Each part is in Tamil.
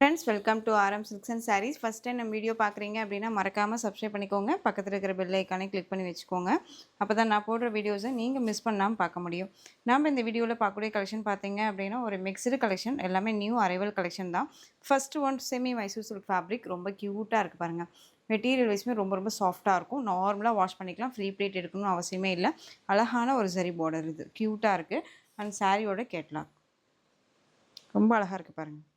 Friends welcome to RM Silks and Sarees. First time நம்ம வீடியோ பார்க்குறீங்க அப்படின்னா மறக்காமல் சப்ஸ்கிரைப் பண்ணிக்கோங்க. பக்கத்தில் இருக்கிற பெல் ஐக்கானே கிளிக் பண்ணி வச்சுக்கோங்க. அப்போ தான் நான் போடுற வீடியோஸை நீங்கள் மிஸ் பண்ணாமல் பார்க்க முடியும். நம்ம இந்த வீடியோவில் பார்க்கக்கூடிய கலெக்ஷன் பார்த்தீங்க அப்படின்னா ஒரு மிக்ஸ்டு கலெக்ஷன், எல்லாமே நியூ அரைவல் கலெக்ஷன் தான். First one semi Mysore silk fabric, ரொம்ப க்யூட்டாக இருக்குது பாருங்கள். மெட்டீரியல் வைஸுமே ரொம்ப ரொம்ப சாஃப்ட்டாக இருக்கும். நார்மலாக வாஷ் பண்ணிக்கலாம், ஃப்ரீ ப்ளேட் எடுக்கணும்னு அவசியமே இல்லை. அழகான ஒரு சரி பார்டர், இது க்யூட்டாக இருக்குது. அண்ட் சாரியோட கேட்லாக் ரொம்ப அழகாக இருக்குது பாருங்கள்.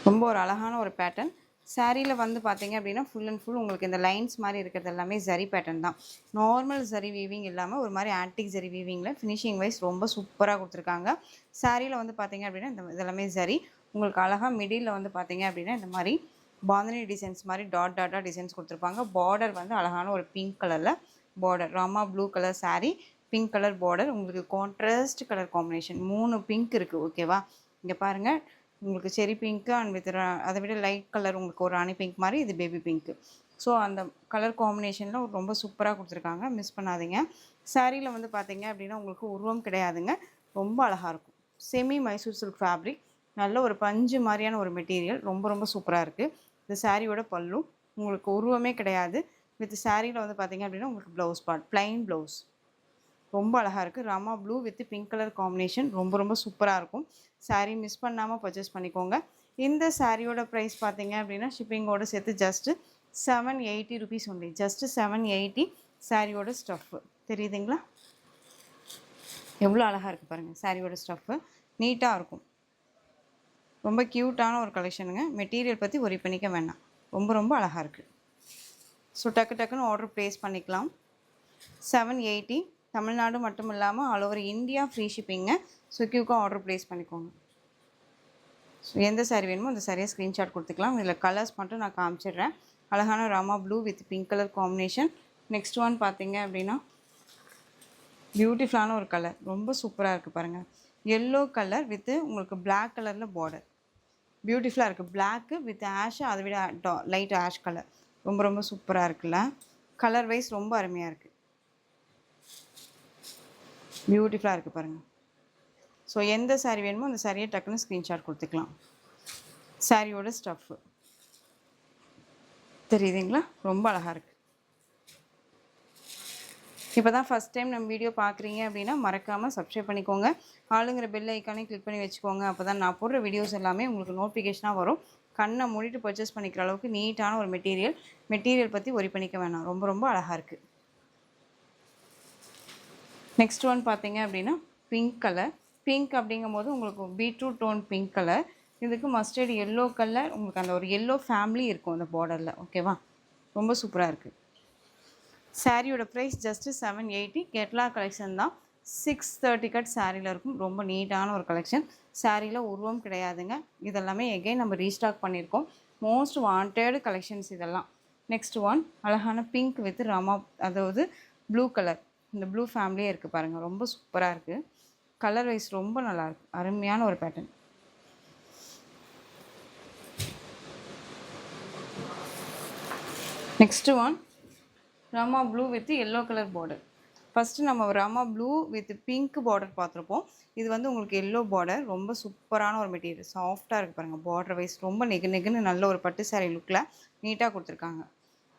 ரொம்ப ஒரு அழகான ஒரு பேட்டர்ன். சாரியில் வந்து பார்த்தீங்க அப்படின்னா ஃபுல் அண்ட் ஃபுல் உங்களுக்கு இந்த லைன்ஸ் மாதிரி இருக்கிறது எல்லாமே ஜரி பேட்டர்ன் தான். நார்மல் ஜரி வீவிங் இல்லாமல் ஒரு மாதிரி ஆன்டிக் ஜரி வீவிங்கில் ஃபினிஷிங் வைஸ் ரொம்ப சூப்பராக கொடுத்துருக்காங்க. சாரியில் வந்து பார்த்தீங்க அப்படின்னா இதெல்லாமே ஜரி உங்களுக்கு அழகாக மிடில் வந்து பார்த்தீங்க அப்படின்னா இந்த மாதிரி பாந்தினி டிசைன்ஸ் மாதிரி டாட் டாட்டாக டிசைன்ஸ் கொடுத்துருப்பாங்க. பார்டர் வந்து அழகான ஒரு பிங்க் கலரில் border, Rama blue colour sari, pink colour border, உங்களுக்கு கான்ட்ராஸ்ட் கலர் காம்பினேஷன் 3 பிங்க் இருக்குது. ஓகேவா, இங்கே பாருங்கள், உங்களுக்கு செரி பிங்க்கு அண்ட் வித் அதை விட லைட் கலர் உங்களுக்கு ஒரு ராணி பிங்க் மாதிரி, இது பேபி பிங்க்கு. ஸோ அந்த கலர் காம்பினேஷனில் ரொம்ப சூப்பராக கொடுத்துருக்காங்க, மிஸ் பண்ணாதீங்க. சாரியில் வந்து பார்த்தீங்க அப்படின்னா உங்களுக்கு உருவம் கிடையாதுங்க, ரொம்ப அழகாக இருக்கும். செமி மைசூர் சில்க் ஃபேப்ரிக், நல்ல ஒரு பஞ்சு மாதிரியான ஒரு மெட்டீரியல், ரொம்ப ரொம்ப சூப்பராக இருக்குது. இந்த சாரியோட பல்லு உங்களுக்கு உருவமே கிடையாது. வித் சாரியில் வந்து பார்த்தீங்க அப்படின்னா உங்களுக்கு ப்ளவுஸ் பார்ட் ப்ளைன் ப்ளவுஸ் ரொம்ப அழகாக இருக்குது. Rama blue with pink colour combination ரொம்ப ரொம்ப சூப்பராக இருக்கும். சாரீ மிஸ் பண்ணாமல் பர்ச்சேஸ் பண்ணிக்கோங்க. இந்த சாரியோட ப்ரைஸ் பார்த்தீங்க அப்படின்னா ஷிப்பிங்கோடு சேர்த்து ஜஸ்ட்டு 780 ருபீஸ் ஒன்லி. ஜஸ்ட்டு 780. சாரியோட ஸ்டஃப்பு தெரியுதுங்களா, எவ்வளோ அழகாக இருக்குது பாருங்கள். சாரியோட ஸ்டஃப்பு நீட்டாக இருக்கும், ரொம்ப க்யூட்டான ஒரு கலெக்ஷனுங்க. மெட்டீரியல் பற்றி ஒரி பண்ணிக்க வேண்டாம், ரொம்ப ரொம்ப அழகாக இருக்குது. ஸோ டக்குன்னு ஆர்டர் ப்ளேஸ் பண்ணிக்கலாம். 780, தமிழ்நாடு மட்டும் இல்லாமல் ஆல் ஓவர் இந்தியா ஃப்ரீ ஷிப்பிங்க. ஸோ கியூக்காக ஆர்டர் ப்ளேஸ் பண்ணிக்கோங்க. ஸோ எந்த சாரீ வேணுமோ அந்த சாரியை ஸ்க்ரீன்ஷாட் கொடுத்துக்கலாம். இதில் கலர்ஸ் மட்டும் நான் காமிச்சிடுறேன். அழகான Rama blue with pink colour combination. Next one பார்த்தீங்க அப்படின்னா பியூட்டிஃபுல்லான ஒரு கலர், ரொம்ப சூப்பராக இருக்குது பாருங்கள். எல்லோ கலர் வித்து உங்களுக்கு பிளாக் கலரில் பார்டர், பியூட்டிஃபுல்லாக இருக்குது. பிளாக்கு வித் ஆஷ், அதை விட லைட் ஆஷ் கலர், ரொம்ப ரொம்ப சூப்பராக இருக்குல்ல. கலர் வைஸ் ரொம்ப அருமையாக இருக்குது, பியூட்டிஃபுல்லாக இருக்குது பாருங்கள். ஸோ எந்த சாரீ வேணுமோ அந்த சாரியை டக்குன்னு ஸ்க்ரீன்ஷாட் கொடுத்துக்கலாம். சாரியோட ஸ்டஃப்பு தெரியுதுங்களா, ரொம்ப அழகாக இருக்குது. இப்போ தான் ஃபஸ்ட் டைம் நம்ம வீடியோ பார்க்குறீங்க அப்படின்னா மறக்காமல் சப்ஸ்கிரைப் பண்ணிக்கோங்க. ஆளுங்கிற பெல் ஐக்கானே கிளிக் பண்ணி வச்சுக்கோங்க. அப்போ தான் நான் போடுற வீடியோஸ் எல்லாமே உங்களுக்கு நோட்டிஃபிகேஷனாக வரும். கண்ணை மூடிட்டு பர்ச்சேஸ் பண்ணிக்கிற அளவுக்கு நீட்டான ஒரு மெட்டீரியல் பற்றி ஒரி பண்ணிக்க வேணாம், ரொம்ப ரொம்ப அழகாக இருக்குது. நெக்ஸ்ட் ஒன் பார்த்தீங்க அப்படின்னா பிங்க் கலர். பிங்க் அப்படிங்கும்போது உங்களுக்கு பீட்ரூட் டோன் பிங்க் கலர், இதுக்கு மஸ்டர்ட் எல்லோ கலர், உங்களுக்கு அந்த ஒரு எல்லோ ஃபேமிலி இருக்கும் அந்த பார்டரில். ஓகேவா, ரொம்ப சூப்பராக இருக்குது. சாரியோட ப்ரைஸ் ஜஸ்ட்டு 780. கேட்லா கலெக்ஷன் தான். 630 கட் சாரியில் இருக்கும். ரொம்ப நீட்டான ஒரு கலெக்ஷன். சாரியில் உருவம் கிடையாதுங்க. இதெல்லாமே எகைன் நம்ம ரீஸ்டாக் பண்ணியிருக்கோம். மோஸ்ட் வாண்டட் கலெக்ஷன்ஸ் இதெல்லாம். நெக்ஸ்ட் ஒன் அழகான பிங்க் வித் ராமா, அதாவது ப்ளூ கலர், இந்த ப்ளூ ஃபேமிலியே இருக்குது பாருங்கள், ரொம்ப சூப்பராக இருக்குது. கலர் வைஸ் ரொம்ப நல்லாயிருக்கு, அருமையான ஒரு pattern. Next one Rama blue with yellow colour border. First நம்ம Rama blue with pink border பார்த்துருப்போம். இது வந்து உங்களுக்கு எல்லோ பார்டர், ரொம்ப சூப்பரான ஒரு மெட்டீரியல், சாஃப்டாக இருக்குது பாருங்கள். பார்டர் வைஸ் ரொம்ப நெகுன்னு நல்ல ஒரு பட்டு சாரீ லுக்கில் நீட்டாக கொடுத்துருக்காங்க.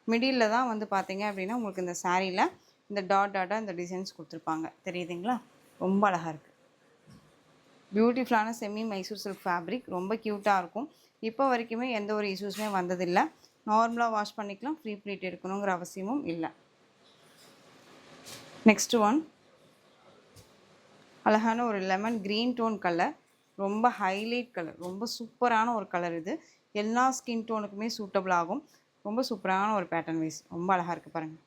மிடில் தான் வந்து பார்த்தீங்க அப்படின்னா உங்களுக்கு இந்த சாரியில் இந்த டாட்டாக இந்த டிசைன்ஸ் கொடுத்துருப்பாங்க, தெரியுதுங்களா, ரொம்ப அழகாக இருக்குது. பியூட்டிஃபுல்லான செமி மைசூர் சில்க் ஃபேப்ரிக், ரொம்ப க்யூட்டாக இருக்கும். இப்போ வரைக்குமே எந்த ஒரு இஷ்யூஸுமே வந்ததில்லை. நார்மலாக வாஷ் பண்ணிக்கலாம், ஃப்ரீ ப்ளீட் எடுக்கணுங்கிற அவசியமும் இல்லை. நெக்ஸ்ட் ஒன் அழகான ஒரு லெமன் க்ரீன் டோன் கலர், ரொம்ப ஹைலைட் கலர், ரொம்ப சூப்பரான ஒரு கலர். இது எல்லா ஸ்கின் டோனுக்குமே சூட்டபிள் ஆகும். ரொம்ப சூப்பரான ஒரு பேட்டர்ன் வைஸ், ரொம்ப அழகாக இருக்குது பாருங்கள்.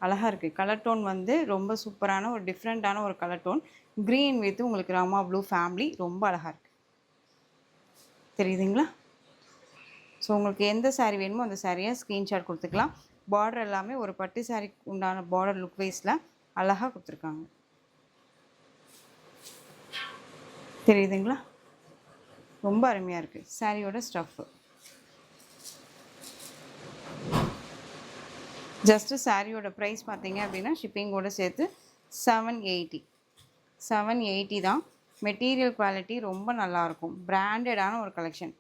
அழகாக இருக்குது. கலர் டோன் வந்து ரொம்ப சூப்பரான ஒரு டிஃப்ரெண்ட்டான ஒரு கலர் டோன். க்ரீன் வித் உங்களுக்கு ராமா ப்ளூ ஃபேமிலி, ரொம்ப அழகாக இருக்குது, தெரியுதுங்களா. ஸோ உங்களுக்கு எந்த சாரீ வேணுமோ அந்த சாரியை ஸ்க்ரீன்ஷாட் கொடுத்துக்கலாம். பார்டர் எல்லாமே ஒரு பட்டு சாரீ உண்டான பார்டர் லுக் வைஸில் அழகாக கொடுத்துருக்காங்க, தெரியுதுங்களா, ரொம்ப அருமையாக இருக்குது. சாரியோட ஸ்டஃப்பு ஜஸ்ட்டு சாரியோட ப்ரைஸ் பார்த்தீங்க அப்படின்னா ஷிப்பிங்கோடு சேர்த்து 780 தான். மெட்டீரியல் குவாலிட்டி ரொம்ப நல்லாயிருக்கும். பிராண்டடான ஒரு கலெக்ஷன்.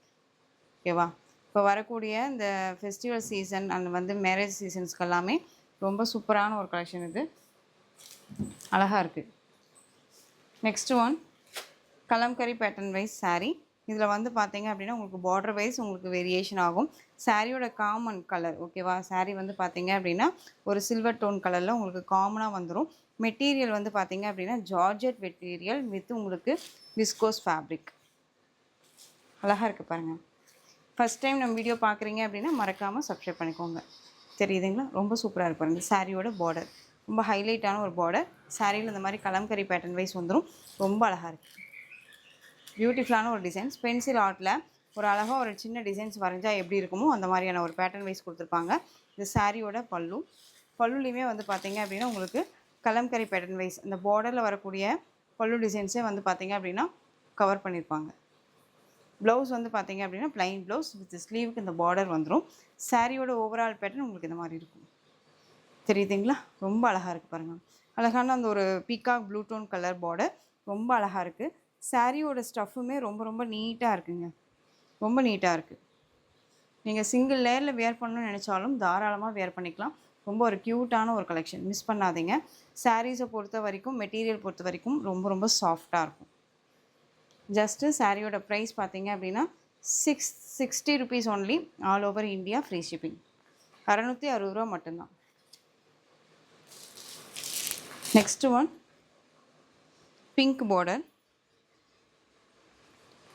ஓகேவா? இப்போ வரக்கூடிய இந்த ஃபெஸ்டிவல் சீசன் அண்ட் வந்து மேரேஜ் சீசன்ஸ்க்கு எல்லாமே ரொம்ப சூப்பரான ஒரு கலெக்ஷன் இது. அழகாக இருக்குது. Next one Kalamkari pattern wise saree. இதில் வந்து பார்த்தீங்க அப்படின்னா உங்களுக்கு பார்டர் வைஸ் உங்களுக்கு வேரியேஷன் ஆகும். சாரியோட காமன் கலர் ஓகேவா? saree வந்து பார்த்தீங்க அப்படின்னா ஒரு சில்வர் டோன் கலரில் உங்களுக்கு காமனாக வந்துடும். மெட்டீரியல் வந்து பார்த்தீங்க அப்படின்னா ஜார்ஜெட் மெட்டீரியல் வித் உங்களுக்கு விஸ்கோஸ் ஃபேப்ரிக். அழகாக இருக்குது பாருங்கள். ஃபஸ்ட் டைம் நம்ம வீடியோ பார்க்குறீங்க அப்படின்னா மறக்காமல் சப்ஸ்கிரைப் பண்ணிக்கோங்க. தெரியுதுங்களா? ரொம்ப சூப்பராக இருக்கும். இந்த சாரியோட பார்டர் ரொம்ப ஹைலைட்டான ஒரு பார்டர். சாரியில் இந்த மாதிரி கலம்கரி பேட்டர்ன் வைஸ் வந்துடும். ரொம்ப அழகாக இருக்குது. பியூட்டிஃபுல்லான ஒரு டிசைன்ஸ். பென்சில் ஆர்ட்டில் ஒரு அழகாக ஒரு சின்ன டிசைன்ஸ் வரைஞ்சால் எப்படி இருக்குமோ அந்த மாதிரியான ஒரு பேட்டர்ன் வைஸ் கொடுத்துருப்பாங்க. இந்த சாரியோட பல்லுலேயுமே வந்து பார்த்தீங்க அப்படின்னா உங்களுக்கு கலம்கரி பேட்டர்ன் வைஸ் அந்த பார்டரில் வரக்கூடிய பல்லு டிசைன்ஸே வந்து பார்த்தீங்க அப்படின்னா கவர் பண்ணியிருப்பாங்க. ப்ளவுஸ் வந்து பார்த்தீங்க அப்படின்னா ப்ளைன் ப்ளவுஸ் வித் ஸ்லீவுக்கு இந்த பார்டர் வந்துடும். சாரியோட ஓவரால் பேட்டர்ன் உங்களுக்கு இந்த மாதிரி இருக்கும். தெரியுதுங்களா? ரொம்ப அழகாக இருக்குது பாருங்கள். அழகான அந்த ஒரு peacock blue tone colour border ரொம்ப அழகாக இருக்குது. சாரியோட ஸ்டஃப்புமே ரொம்ப ரொம்ப நீட்டாக இருக்குங்க. ரொம்ப நீட்டாக இருக்குது. நீங்கள் சிங்கிள் லேயரில் வேர் பண்ணணும்னு நினச்சாலும் தாராளமாக வேர் பண்ணிக்கலாம். ரொம்ப ஒரு க்யூட்டான ஒரு கலெக்ஷன். மிஸ் பண்ணாதீங்க. சாரீஸை பொறுத்த வரைக்கும் மெட்டீரியல் பொறுத்த வரைக்கும் ரொம்ப ரொம்ப சாஃப்டாக இருக்கும். ஜஸ்ட்டு சாரியோட ப்ரைஸ் பார்த்தீங்க அப்படின்னா 660 rupees only. All over India free shipping. 660 ரூபா மட்டும்தான். Next one pink border.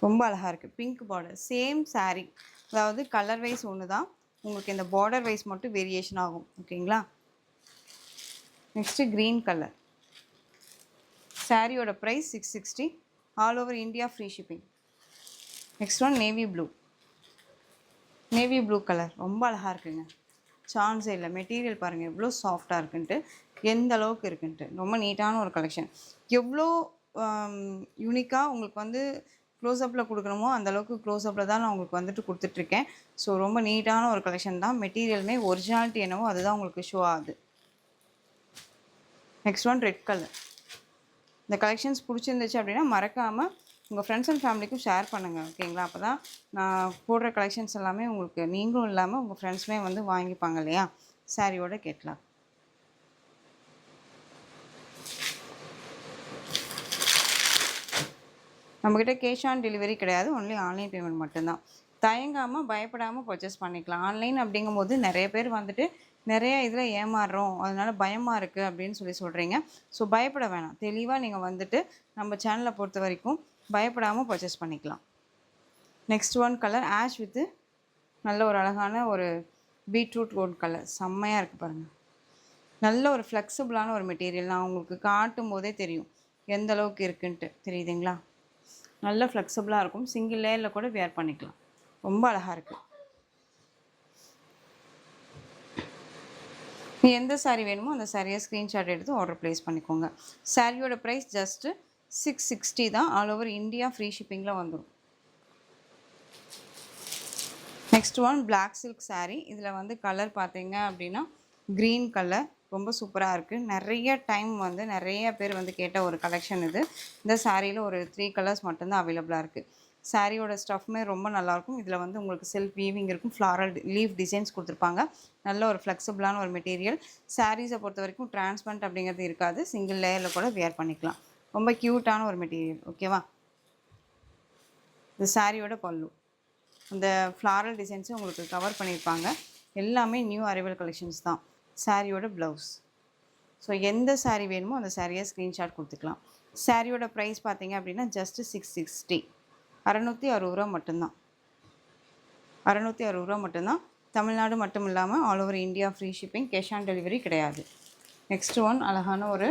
ரொம்ப அழகாக இருக்குது. பிங்க் பார்டர் சேம் சாரீ, அதாவது கலர் வைஸ் ஒன்று தான், உங்களுக்கு இந்த பார்டர் வைஸ் மட்டும் வேரியேஷன் ஆகும். ஓகேங்களா? Next green colour. சாரியோட price 660. All over India free shipping. Next one navy blue. Navy blue colour ரொம்ப அழகாக இருக்குங்க. சான்ஸே இல்லை. மெட்டீரியல் பாருங்கள் எவ்வளோ சாஃப்டாக இருக்குன்ட்டு, எந்த அளவுக்கு இருக்குன்ட்டு. ரொம்ப நீட்டான ஒரு கலெக்ஷன். எவ்வளோ யூனிக்காக உங்களுக்கு வந்து க்ளோஸ்அப்பில் கொடுக்கணுமோ அந்தளவுக்கு க்ளோஸ்அப்பில் தான் நான் உங்களுக்கு வந்துட்டு கொடுத்துட்ருக்கேன். ஸோ ரொம்ப நீட்டான ஒரு கலெக்ஷன் தான். மெட்டீரியலுமே ஒரிஜினாலிட்டி என்னவோ அதுதான் உங்களுக்கு ஷோ ஆகுது. Next one red colour. இந்த கலெக்ஷன்ஸ் பிடிச்சிருந்துச்சு அப்படின்னா மறக்காமல் உங்கள் ஃப்ரெண்ட்ஸ் அண்ட் ஃபேமிலிக்கும் ஷேர் பண்ணுங்கள். ஓகேங்களா? அப்போ தான் நான் போடுற கலெக்ஷன்ஸ் எல்லாமே உங்களுக்கு நீங்களும் இல்லாமல் உங்கள் ஃப்ரெண்ட்ஸுமே வந்து வாங்கிப்பாங்க இல்லையா? சாரியோட கேட்கலாம். நம்மக்கிட்ட கேஷ் ஆன் டெலிவரி கிடையாது. ஒன்லி ஆன்லைன் பேமெண்ட் மட்டும்தான். தயங்காமல் பயப்படாமல் பர்ச்சேஸ் பண்ணிக்கலாம். ஆன்லைன் அப்படிங்கும்போது நிறைய பேர் வந்துட்டு நிறைய இதில் ஏமாறுறோம், அதனால் பயமாக இருக்குது அப்படின்னு சொல்கிறீங்க. ஸோ பயப்பட வேணாம். தெளிவாக நீங்கள் வந்துட்டு நம்ம சேனலை பொறுத்த வரைக்கும் பயப்படாமல் பர்ச்சேஸ் பண்ணிக்கலாம். Next one colour ash with நல்ல ஒரு அழகான ஒரு பீட்ரூட் கோல்ட் கலர். செம்மையாக இருக்குது பாருங்கள். நல்ல ஒரு ஃப்ளெக்சிபிளான ஒரு மெட்டீரியல். நான் உங்களுக்கு காட்டும் போதே தெரியும் எந்த அளவுக்கு இருக்குன்ட்டு. தெரியுதுங்களா? நல்ல ஃப்ளெக்சிபிளாக இருக்கும். சிங்கிள் லேயரில் கூட வேர் பண்ணிக்கலாம். ரொம்ப அழகாக இருக்குது. நீ எந்த சாரீ வேணுமோ அந்த சாரியை ஸ்க்ரீன்ஷாட் எடுத்து ஆர்டர் ப்ளேஸ் பண்ணிக்கோங்க. சாரியோட ப்ரைஸ் ஜஸ்ட்டு 660 தான். ஆல் ஓவர் இந்தியா ஃப்ரீ ஷிப்பிங்கில் வந்துடும். Next one black silk saree. இதில் வந்து கலர் பார்த்தீங்க அப்படின்னா க்ரீன் கலர் ரொம்ப சூப்பராக இருக்குது. நிறைய டைம் வந்து நிறைய பேர் வந்து கேட்ட ஒரு கலெக்ஷன் இது. இந்த சாரியில் ஒரு 3 கலர்ஸ் மட்டும்தான் அவைலபிளாக இருக்குது. சாரியோட ஸ்டஃப்மே ரொம்ப நல்லாயிருக்கும். இதில் வந்து உங்களுக்கு செல்ஃப் வீவிங் இருக்கும். ஃப்ளாரல் லீஃப் டிசைன்ஸ் கொடுத்துருப்பாங்க. நல்ல ஒரு ஃப்ளெக்சிபிளான ஒரு மெட்டீரியல். சாரீஸை பொறுத்த வரைக்கும் டிரான்ஸ்பரண்ட் அப்படிங்கிறது இருக்காது. சிங்கிள் லேயரில் கூட வேர் பண்ணிக்கலாம். ரொம்ப க்யூட்டான ஒரு மெட்டீரியல். ஓகேவா? இந்த சாரியோட பல்லு அந்த ஃப்ளாரல் டிசைன்ஸும் உங்களுக்கு கவர் பண்ணியிருப்பாங்க. எல்லாமே நியூ அரைவல் கலெக்ஷன்ஸ் தான். சாரியோட ப்ளவுஸ். ஸோ எந்த சாரீ வேணுமோ அந்த சாரியை ஸ்க்ரீன்ஷாட் கொடுத்துக்கலாம். சாரியோட ப்ரைஸ் பார்த்தீங்க அப்படின்னா ஜஸ்ட்டு 660. 660 ரூபா மட்டும்தான். 660 ரூபா மட்டும்தான். தமிழ்நாடு மட்டும் இல்லாமல் all over India free shipping. Cash on delivery கிடையாது. நெக்ஸ்ட் ஒன் அழகான ஒரு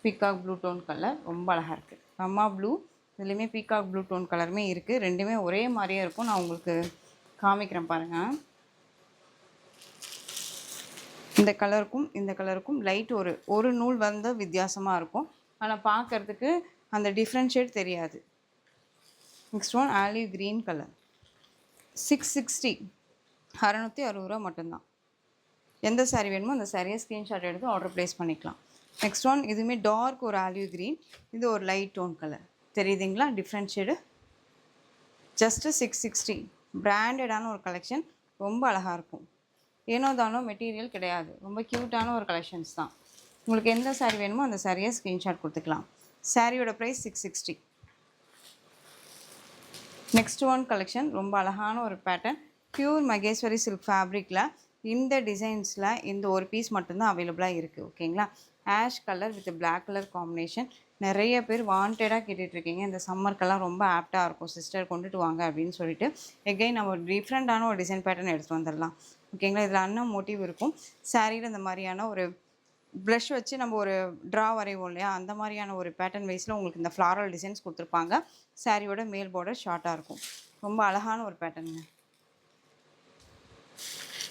பீகாக் ப்ளூ டோன் கலர். ரொம்ப அழகாக இருக்குது. ரம்மா ப்ளூ. இதுலேயுமே பீகாக் ப்ளூ டோன் கலருமே இருக்குது. ரெண்டுமே ஒரே மாதிரியே இருக்கும். நான் உங்களுக்கு காமிக்கிறேன் பாருங்கள். இந்த கலருக்கும் லைட் ஒரு நூல் வந்து வித்தியாசமாக இருக்கும். ஆனால் பார்க்குறதுக்கு அந்த டிஃப்ரென்ஷியேட் தெரியாது. Next one olive green colour. 660. 660 ரூபா மட்டும்தான். எந்த சாரீ வேணுமோ அந்த சாரியை ஸ்க்ரீன்ஷாட் எடுத்து ஆர்டர் ப்ளேஸ் பண்ணிக்கலாம். நெக்ஸ்ட் ஒன் இதுவுமே டார்க் ஒரு ஆலிவ் க்ரீன். இது ஒரு லைட் டோன் கலர். தெரியுதுங்களா டிஃப்ரெண்ட் ஷேடு. ஜஸ்ட்டு 660. பிராண்டடான ஒரு கலெக்ஷன். ரொம்ப அழகாக இருக்கும். ஏனோ தானோ மெட்டீரியல் கிடையாது. ரொம்ப க்யூட்டான ஒரு கலெக்ஷன்ஸ் தான். உங்களுக்கு எந்த சாரீ வேணுமோ அந்த சாரியை ஸ்க்ரீன்ஷாட் கொடுத்துக்கலாம். சாரியோட ப்ரைஸ் 660. நெக்ஸ்ட் ஒன் கலெக்ஷன் ரொம்ப அழகான ஒரு பேட்டர்ன். பியூர் மகேஸ்வரி சில்க் ஃபேப்ரிக்கில் இந்த டிசைன்ஸில் இந்த ஒரு பீஸ் மட்டும்தான் அவைலபிளாக இருக்குது. ஓகேங்களா. Ash colour with black colour combination. நிறைய பேர் வாண்டடாக கேட்டுட்ருக்கீங்க. இந்த சம்மருக்கெல்லாம் ரொம்ப ஆப்டாக இருக்கும் சிஸ்டர், கொண்டுட்டு வாங்க அப்படின்னு சொல்லிட்டு. எகைன் நம்ம ஒரு டிஃப்ரெண்ட்டான ஒரு டிசைன் பேட்டர்ன் எடுத்துகிட்டு வந்துடலாம். ஓகேங்களா. இதில் அன்னம் மோட்டிவ் இருக்கும். சாரியில் இந்த மாதிரியான ஒரு ப்ளஷ் வச்சு நம்ம ஒரு ட்ரா வரைவோம் இல்லையா, அந்த மாதிரியான ஒரு பேட்டர்ன் வைஸில் உங்களுக்கு இந்த ஃப்ளாரல் டிசைன்ஸ் கொடுத்துருப்பாங்க. சாரியோட மேல் பார்டர் ஷார்ட்டாக இருக்கும். ரொம்ப அழகான ஒரு பேட்டர்னுங்க.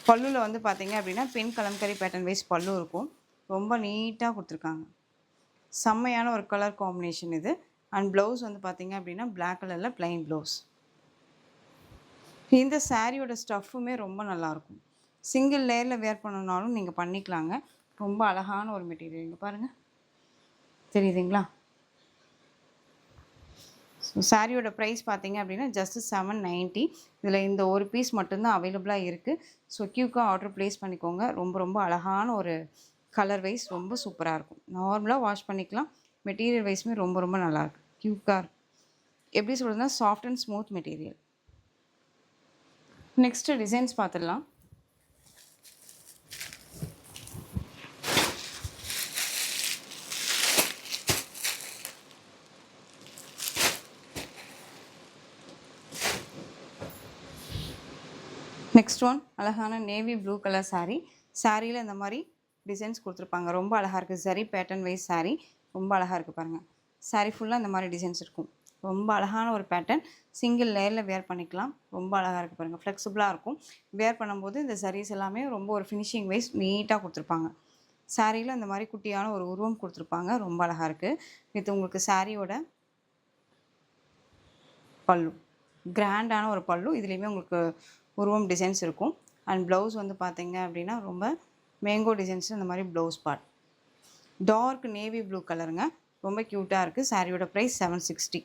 பல்லுவில் வந்து பார்த்தீங்க அப்படின்னா பின் கலம்கரி பேட்டர்ன் வைஸ் பல்லு இருக்கும். ரொம்ப நீட்டாக கொடுத்துருக்காங்க. செம்மையான ஒரு கலர் காம்பினேஷன் இது. அண்ட் ப்ளவுஸ் வந்து பார்த்தீங்க அப்படின்னா பிளாக் கலரில் ப்ளைன் ப்ளவுஸ். இந்த சாரியோட ஸ்டஃப்புமே ரொம்ப நல்லாயிருக்கும். சிங்கிள் லேயரில் வேர் பண்ணணுன்னாலும் நீங்கள் பண்ணிக்கலாங்க. ரொம்ப அழகான ஒரு மெட்டீரியல். இங்கே பாருங்கள், தெரியுதுங்களா. ஸோ சாரியோட ப்ரைஸ் பார்த்தீங்க அப்படின்னா ஜஸ்ட்டு 790. இதில் இந்த ஒரு பீஸ் மட்டும்தான் அவைலபிளாக இருக்குது. ஸோ க்யூக்காக ஆர்டர் ப்ளேஸ் பண்ணிக்கோங்க. ரொம்ப ரொம்ப அழகான ஒரு கலர் வைஸ் ரொம்ப சூப்பராக இருக்கும். நார்மலாக வாஷ் பண்ணிக்கலாம். மெட்டீரியல் வைஸுமே ரொம்ப ரொம்ப நல்லாயிருக்கு. க்யூக்காக இருக்கும். எப்படி சொல்கிறதுனா soft and smooth material. Next designs பார்த்துடலாம். நெக்ஸ்ட் ஒன் அழகான நேவி ப்ளூ கலர் சாரீ. சாரியில் இந்த மாதிரி டிசைன்ஸ் கொடுத்துருப்பாங்க. ரொம்ப அழகாக இருக்குது. சரி பேட்டர்ன் வைஸ் சாரீ ரொம்ப அழகாக இருக்குது பாருங்கள். சாரீ ஃபுல்லாக இந்த மாதிரி டிசைன்ஸ் இருக்கும். ரொம்ப அழகான ஒரு பேட்டர்ன். சிங்கிள் லேயரில் வேர் பண்ணிக்கலாம். ரொம்ப அழகாக இருக்குது பாருங்கள். ஃப்ளெக்சிபிளாக இருக்கும். வேர் பண்ணும்போது இந்த சாரீஸ் எல்லாமே ரொம்ப ஒரு ஃபினிஷிங் வைஸ் நீட்டாக கொடுத்துருப்பாங்க. சாரியில் இந்த மாதிரி குட்டியான ஒரு உருவம் கொடுத்துருப்பாங்க. ரொம்ப அழகாக இருக்குது. இது உங்களுக்கு சாரியோட பல்லு. கிராண்டான ஒரு பல்லு. இதுலேயுமே உங்களுக்கு உருவம் டிசைன்ஸ் இருக்கும். அண்ட் ப்ளவுஸ் வந்து பார்த்தீங்க அப்படின்னா ரொம்ப மேங்கோ டிசைன்ஸ் இந்த மாதிரி blouse part. Dark navy blue கலருங்க. ரொம்ப க்யூட்டாக இருக்குது. சாரியோட ப்ரைஸ் 760.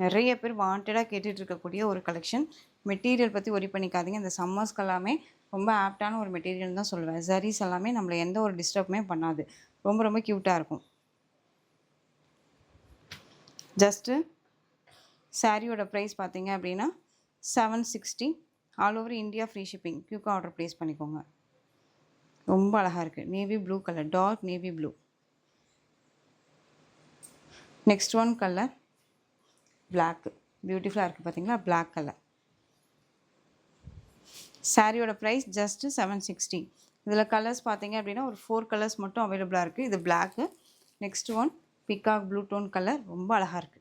நிறைய பேர் வாண்டடாக கேட்டுட்டு இருக்கக்கூடிய ஒரு கலெக்ஷன். மெட்டீரியல் பற்றி ஒரி பண்ணிக்காதீங்க. இந்த சம்மர்ஸ்க்கு எல்லாமே ரொம்ப ஆப்டான ஒரு மெட்டீரியல் தான் சொல்லுவேன். ஜரீஸ் எல்லாமே நம்மளை எந்த ஒரு டிஸ்டர்புமே பண்ணாது. ரொம்ப ரொம்ப க்யூட்டாக இருக்கும். ஜஸ்ட்டு சாரியோட ப்ரைஸ் பார்த்தீங்க அப்படின்னா 760. All over India free shipping. க்யூக்காக ஆர்டர் ப்ளேஸ் பண்ணிக்கோங்க. ரொம்ப அழகாக இருக்குது. Navy blue colour, dark navy blue. Next one colour black. பியூட்டிஃபுல்லாக இருக்குது பார்த்தீங்களா, பிளாக் கலர். சாரியோட ப்ரைஸ் ஜஸ்ட்டு 760. இதில் கலர்ஸ் பார்த்தீங்க அப்படின்னா ஒரு 4 கலர்ஸ் மட்டும் அவைலபிளாக இருக்குது. இது black. Next one peacock blue tone colour. ரொம்ப அழகாக இருக்குது.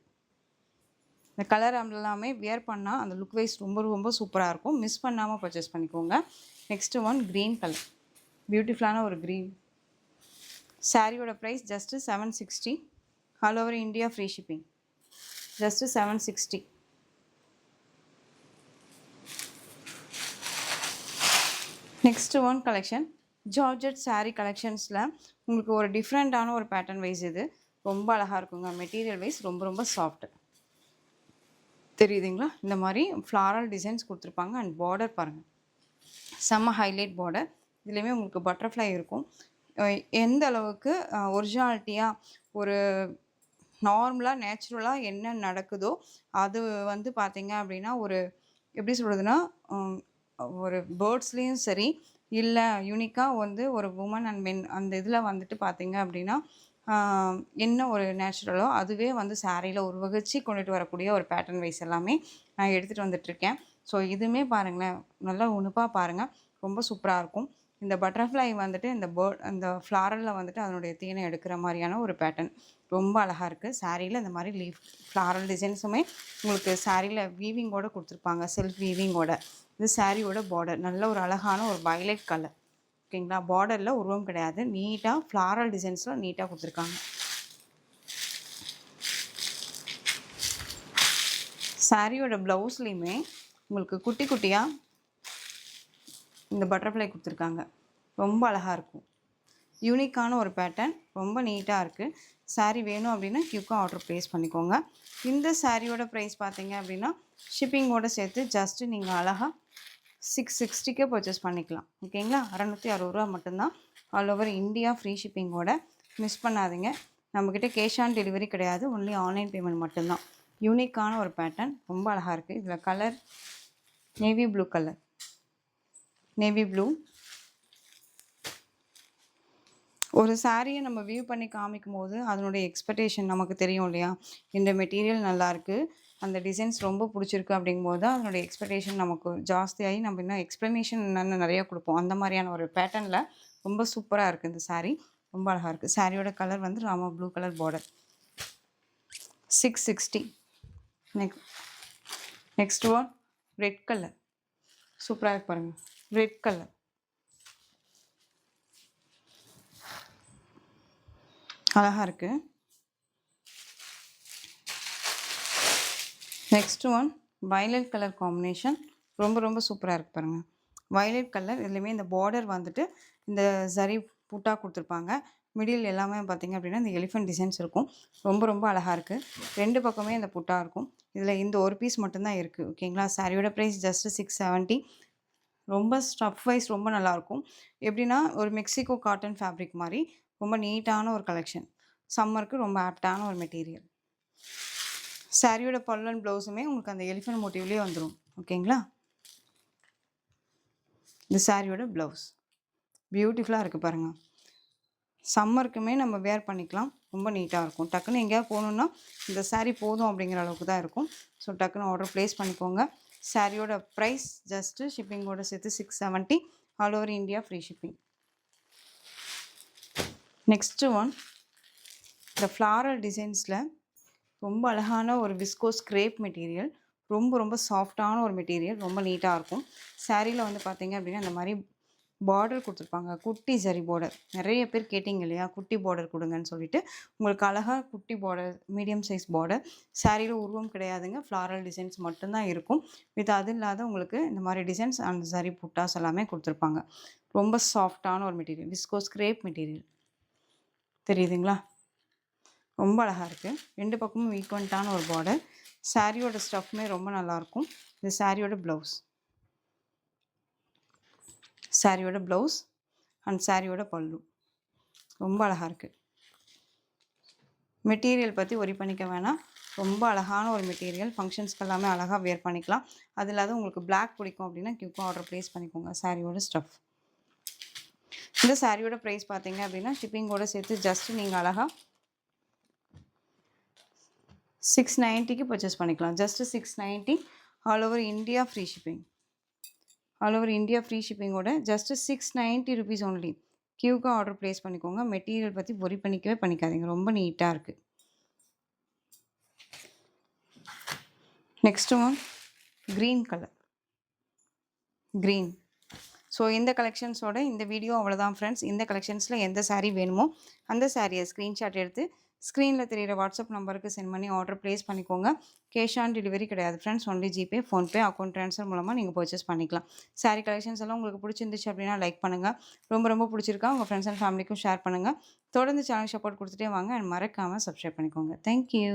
இந்த கலர் எல்லாமே வியர் பண்ணால் அந்த லுக் வைஸ் ரொம்ப ரொம்ப சூப்பராக இருக்கும். மிஸ் பண்ணாமல் பர்ச்சேஸ் பண்ணிக்கோங்க. Next one green colour. பியூட்டிஃபுல்லான ஒரு க்ரீன். சாரியோட price just 760. All over India free shipping. Just 760. Next one collection georgette sari கலெக்ஷன்ஸில் உங்களுக்கு ஒரு டிஃப்ரெண்ட்டான ஒரு பேட்டர்ன் வைஸ். இது ரொம்ப அழகாக இருக்குங்க. மெட்டீரியல் வைஸ் ரொம்ப ரொம்ப சாஃப்ட். தெரியுதுங்களா. இந்த மாதிரி ஃப்ளாரல் டிசைன்ஸ் கொடுத்துருப்பாங்க. அண்ட் பார்டர் பாருங்கள், செம்ம ஹைலைட் பார்டர். இதுலேயுமே உங்களுக்கு பட்டர்ஃப்ளை இருக்கும். எந்த அளவுக்கு ஒரிஜினாலிட்டியாக ஒரு நார்மலாக நேச்சுரலாக என்ன நடக்குதோ அது வந்து பார்த்திங்க அப்படின்னா ஒரு எப்படி சொல்கிறதுனா ஒரு பேர்ட்ஸ்லேயும் சரி, இல்லை யூனிக்காக வந்து ஒரு உமன் அண்ட் மென் அந்த இதில் வந்துட்டு பார்த்திங்க அப்படின்னா என்ன ஒரு நேச்சுரலோ அதுவே வந்து சாரியில் உருவகிச்சு கொண்டுட்டு வரக்கூடிய ஒரு பேட்டர்ன் வைஸ் எல்லாமே நான் எடுத்துகிட்டு வந்துட்டுருக்கேன். ஸோ இதுவுமே பாருங்களேன், நல்லா உணுப்பாக பாருங்கள். ரொம்ப சூப்பராக இருக்கும். இந்த பட்டர்ஃப்ளை வந்துட்டு இந்த அந்த ஃப்ளாரலில் வந்துட்டு அதனுடைய தேனை எடுக்கிற மாதிரியான ஒரு பேட்டர்ன் ரொம்ப அழகாக இருக்குது. சாரியில் இந்த மாதிரி லீஃப் ஃப்ளாரல் டிசைன்ஸுமே உங்களுக்கு சாரியில் வீவிங்கோடு கொடுத்துருப்பாங்க. செல்ஃப் வீவிங்கோட. இது சாரியோட பார்டர். நல்ல ஒரு அழகான ஒரு வயலட் கலர். ஓகேங்களா. பார்டரில் உருவம் கிடையாது. நீட்டாக ஃப்ளாரல் டிசைன்ஸில் நீட்டாக கொடுத்துருக்காங்க. சாரியோட ப்ளவுஸ்லேயுமே உங்களுக்கு குட்டி குட்டியாக இந்த பட்டர்ஃப்ளை கொடுத்துருக்காங்க. ரொம்ப அழகாக இருக்கும். யூனிக்கான ஒரு பேட்டர்ன், ரொம்ப நீட்டாக இருக்குது. saree வேணும் அப்படின்னா குயிக்காக ஆர்டர் ப்ளேஸ் பண்ணிக்கோங்க. இந்த சாரியோட ப்ரைஸ் பார்த்தீங்க அப்படின்னா ஷிப்பிங்கோடு சேர்த்து ஜஸ்ட்டு நீங்கள் அழகாக 660க்கே பர்ச்சேஸ் பண்ணிக்கலாம். ஓகேங்களா? 660 மட்டும்தான். ஆல் ஓவர் இந்தியா ஃப்ரீ ஷிப்பிங்கோட. மிஸ் பண்ணாதீங்க. நம்மக்கிட்ட கேஷ் ஆன் டெலிவரி கிடையாது, ஒன்லி ஆன்லைன் பேமெண்ட் மட்டும்தான். யூனிக்கான ஒரு பேட்டர்ன், ரொம்ப அழகாக இருக்குது. இதில் colour navy blue colour, navy blue. ஒரு சாரியை நம்ம வியூ பண்ணி காமிக்கும் போது அதனுடைய எக்ஸ்பெக்டேஷன் நமக்கு தெரியும் இல்லையா? இந்த மெட்டீரியல் நல்லாயிருக்கு, அந்த டிசைன்ஸ் ரொம்ப பிடிச்சிருக்கு அப்படிங்கும்போது தான் அதனுடைய எக்ஸ்பெக்டேஷன் நமக்கு ஜாஸ்தியாகி நம்ம இன்னும் எக்ஸ்ப்ளனேஷன் என்னென்ன நிறையா கொடுப்போம். அந்த மாதிரியான ஒரு பேட்டர்னில் ரொம்ப சூப்பராக இருக்குது இந்த சாரீ. ரொம்ப அழகாக இருக்குது. சாரியோட கலர் வந்து Rama blue colour border. 660. Next one red colour. சூப்பராக இருக்கு பாருங்கள், ரெட் கலர். அழகாக இருக்குது. Next one violet colour combination. ரொம்ப ரொம்ப சூப்பராக இருக்குது பாருங்கள். வயலட் கலர், இதுலேயுமே இந்த பார்டர் வந்துட்டு இந்த ஜரி பூட்டா கொடுத்துருப்பாங்க. மிடில் எல்லாமே பார்த்திங்க அப்படின்னா இந்த எலிஃபென்ட் டிசைன்ஸ் இருக்கும். ரொம்ப ரொம்ப அழகாக இருக்குது. 2 பக்கமே இந்த புட்டா இருக்கும். இதில் இந்த ஒரு பீஸ் மட்டும்தான் இருக்குது. ஓகேங்களா? சாரியோட ப்ரைஸ் ஜஸ்ட் 670. ரொம்ப ஸ்டஃப் வைஸ் ரொம்ப நல்லாயிருக்கும். எப்படின்னா ஒரு மெக்சிகோ காட்டன் ஃபேப்ரிக் மாதிரி ரொம்ப நீட்டான ஒரு கலெக்ஷன். சம்மருக்கு ரொம்ப ஆப்டான ஒரு மெட்டீரியல். சாரியோட பல்லு அண்ட் ப்ளவுஸுமே உங்களுக்கு அந்த எலிஃபென்ட் மோட்டிவ்லேயே வந்துடும். ஓகேங்களா? இந்த சாரியோட ப்ளவுஸ் பியூட்டிஃபுல்லாக இருக்குது பாருங்கள். சம்மருக்குமே நம்ம வேர் பண்ணிக்கலாம். ரொம்ப நீட்டாக இருக்கும். டக்குன்னு எங்கேயாவது போகணுன்னா இந்த சாரீ போதும் அப்படிங்கிற அளவுக்கு தான் இருக்கும். ஸோ டக்குன்னு ஆர்டர் ப்ளேஸ் பண்ணிக்கோங்க. சாரியோட ப்ரைஸ் ஜஸ்ட்டு ஷிப்பிங்கோடு சேர்த்து 670. All over India free shipping. Next one இந்த ஃப்ளாரல் டிசைன்ஸில் ரொம்ப அழகான ஒரு விஸ்கோஸ் கிரேப் மெட்டீரியல். ரொம்ப ரொம்ப சாஃப்டான ஒரு மெட்டீரியல், ரொம்ப நீட்டாக இருக்கும். சாரியில் வந்து பார்த்திங்க அப்படின்னா இந்த மாதிரி பார்டர் கொடுத்துருப்பாங்க, குட்டி ஜரி பார்டர். நிறைய பேர் கேட்டிங்க இல்லையா, குட்டி பார்டர் கொடுங்கன்னு சொல்லிட்டு. உங்களுக்கு அழகாக குட்டி பார்டர், மீடியம் சைஸ் பார்டர். சாரியில் உருவம் கிடையாதுங்க, ஃப்ளாரல் டிசைன்ஸ் மட்டும்தான் இருக்கும். வித் அது இல்லாத உங்களுக்கு இந்த மாதிரி டிசைன்ஸ் அந்த ஜரி புட்டாஸ் எல்லாமே கொடுத்துருப்பாங்க. ரொம்ப சாஃப்டான ஒரு மெட்டீரியல், விஸ்கோஸ் கிரேப் மெட்டீரியல். தெரியுதுங்களா? ரொம்ப அழகாக இருக்குது. 2 பக்கமும் ஈக்குவன்ட்டான ஒரு பார்டர். சாரியோட ஸ்டஃப்மே ரொம்ப நல்லாயிருக்கும். இது சாரியோட ப்ளவுஸ், சாரியோட ப்ளவுஸ் அண்ட் சாரியோட பல்லு. ரொம்ப அழகாக இருக்குது. மெட்டீரியல் பற்றி ஒரி பண்ணிக்க வேணாம். ரொம்ப அழகான ஒரு மெட்டீரியல். ஃபங்க்ஷன்ஸ்க்கு எல்லாமே அழகாக வேர் பண்ணிக்கலாம். அது இல்லாத உங்களுக்கு பிளாக் பிடிக்கும் அப்படின்னா குயிக்காக ஆர்டர் ப்ளேஸ் பண்ணிக்கோங்க. சாரியோட ஸ்டஃப். இந்த சாரியோட ப்ரைஸ் பார்த்தீங்க அப்படின்னா ஷிப்பிங்கோடு சேர்த்து ஜஸ்ட்டு நீங்கள் அழகாக 690க்கு பர்ச்சேஸ் பண்ணிக்கலாம். Just 690. All over India free shipping. All over India free ஷிப்பிங்கோட ஜஸ்ட்டு 690 ருபீஸ் ஒன்லி. கியூக்காக ஆர்டர் ப்ளேஸ் பண்ணிக்கோங்க. மெட்டீரியல் பற்றி ஒரி பண்ணிக்கவே பண்ணிக்காதீங்க. ரொம்ப நீட்டாக இருக்குது. Next one green colour. Green. So இந்த கலெக்ஷன்ஸோட இந்த வீடியோ அவ்வளோதான் ஃப்ரெண்ட்ஸ். இந்த கலெக்ஷன்ஸில் எந்த சாரீ வேணுமோ அந்த சாரியை ஸ்க்ரீன்ஷாட் எடுத்து ஸ்க்ரீனில் தெரிகிற வாட்ஸ்அப் நம்பருக்கு சென்ட் பண்ணி ஆர்டர் ப்ளேஸ் பண்ணிக்கோங்க. கேஷ் ஆன் டெலிவரி கிடையாது friends, only GPay, PhonePe, account transfer மூலமாக நீங்கள் பர்ச்சேஸ் பண்ணிக்கலாம். சாரீ கலெக்ஷன்ஸ் எல்லாம் உங்களுக்கு பிடிச்சிருந்துச்சு அப்படின்னா லைக் பண்ணுங்கள். ரொம்ப ரொம்ப பிடிச்சிருக்கா உங்கள் ஃப்ரெண்ட்ஸ் அண்ட் ஃபேமிலிக்கும் ஷேர் பண்ணுங்கள். தொடர்ந்து சேனல் சப்போர்ட் கொடுத்துட்டே வாங்க. அண்ட் மறக்காமல் சப்ஸ்கிரைப் பண்ணிக்கோங்க. தேங்க்யூ.